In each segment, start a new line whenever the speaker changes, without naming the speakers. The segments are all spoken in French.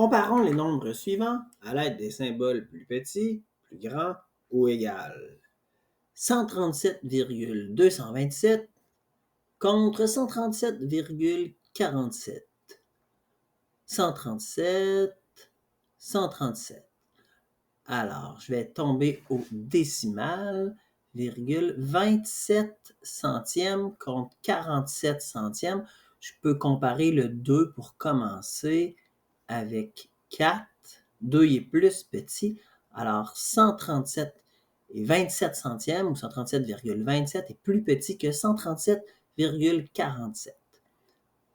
Comparons les nombres suivants à l'aide des symboles plus petits, plus grands ou égal. 137,227 contre 137,47. 137, 137. Alors, je vais tomber au décimal, virgule 27 centièmes contre 47 centièmes. Je peux comparer le 2 pour commencer avec 4. 2 est plus petit. Alors, 137 et 27 centièmes ou 137,27 est plus petit que 137,47.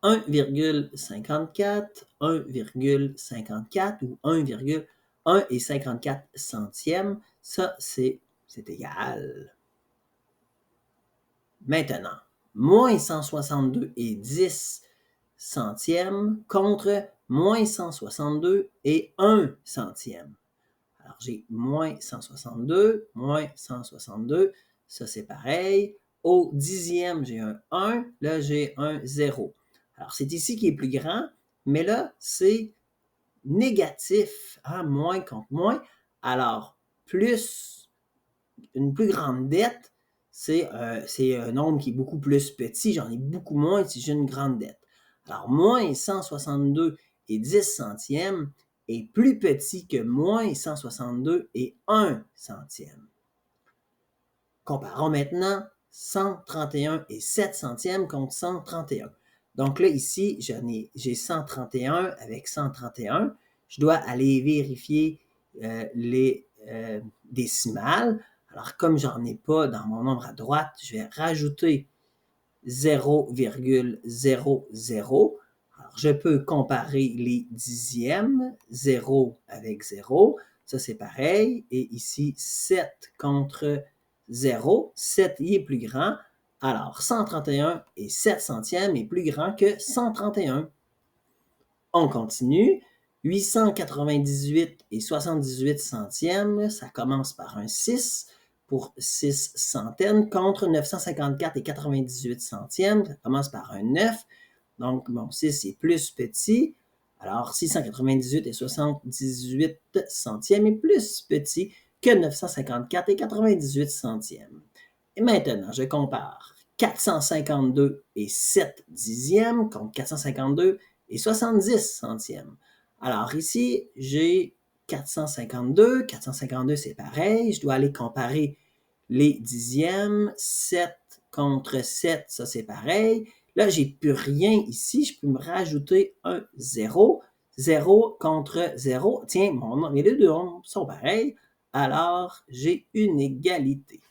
1,54, 1,54 ou 1,1 et 54 centièmes, ça, c'est égal. Maintenant, moins 162 et 10 centièmes contre moins 162 et 1 centième. Alors, j'ai moins 162, ça c'est pareil. Au dixième, j'ai un 1, là j'ai un 0. Alors, c'est ici qui est plus grand, mais là, c'est négatif, hein? Moins contre moins. Alors, plus une plus grande dette, c'est un nombre qui est beaucoup plus petit. J'en ai beaucoup moins si j'ai une grande dette. Alors, moins 162 et 10 centièmes est plus petit que moins 162 et 1 centième. Comparons maintenant 131 et 7 centièmes contre 131. Donc là, ici, j'ai 131 avec 131. Je dois aller vérifier les décimales. Alors, comme j'en ai pas dans mon nombre à droite, je vais rajouter 0,00. Alors, je peux comparer les dixièmes, 0 avec 0. Ça, c'est pareil. Et ici, 7 contre 0. 7 y est plus grand. Alors, 131 et 7 centièmes est plus grand que 131. On continue. 898 et 78 centièmes, ça commence par un 6 pour 6 centaines contre 954 et 98 centièmes, ça commence par un 9. Donc, mon 6 est plus petit. Alors, 698 et 78 centièmes est plus petit que 954 et 98 centièmes. Et maintenant, je compare 452 et 7 dixièmes contre 452 et 70 centièmes. Alors ici, j'ai 452. 452, c'est pareil. Je dois aller comparer les dixièmes. 7 contre 7, ça c'est pareil. Là, j'ai plus rien ici. Je peux me rajouter un 0. 0 contre 0. Tiens, mes deux nombres sont pareils. Alors, j'ai une égalité.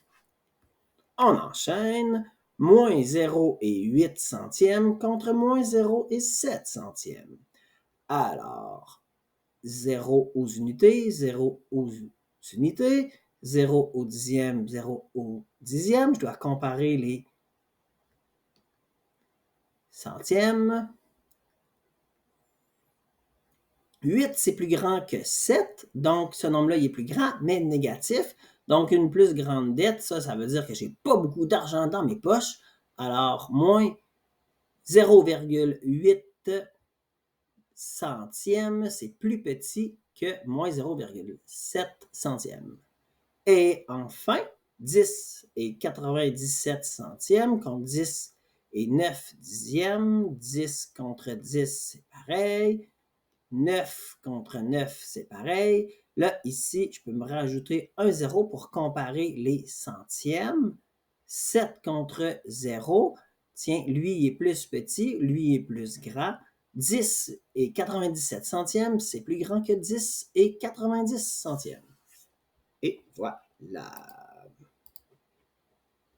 On enchaîne. Moins 0 et 8 centièmes contre moins 0 et 7 centièmes. Alors, 0 aux unités, 0 aux unités, 0 au dixième, 0 au dixième. Je dois comparer les centièmes. 8, c'est plus grand que 7, donc ce nombre-là, il est plus grand, mais négatif. Donc, une plus grande dette, ça veut dire que j'ai pas beaucoup d'argent dans mes poches. Alors, moins 0,8 centièmes, c'est plus petit que moins 0,7 centièmes. Et enfin, 10 et 97 centièmes contre 10 et 9 dixièmes. 10 contre 10, c'est pareil. 9 contre 9, c'est pareil. Là, ici, je peux me rajouter un 0 pour comparer les centièmes. 7 contre 0. Tiens, lui, il est plus petit, lui, il est plus grand. 10 et 97 centièmes, c'est plus grand que 10 et 90 centièmes. Et voilà.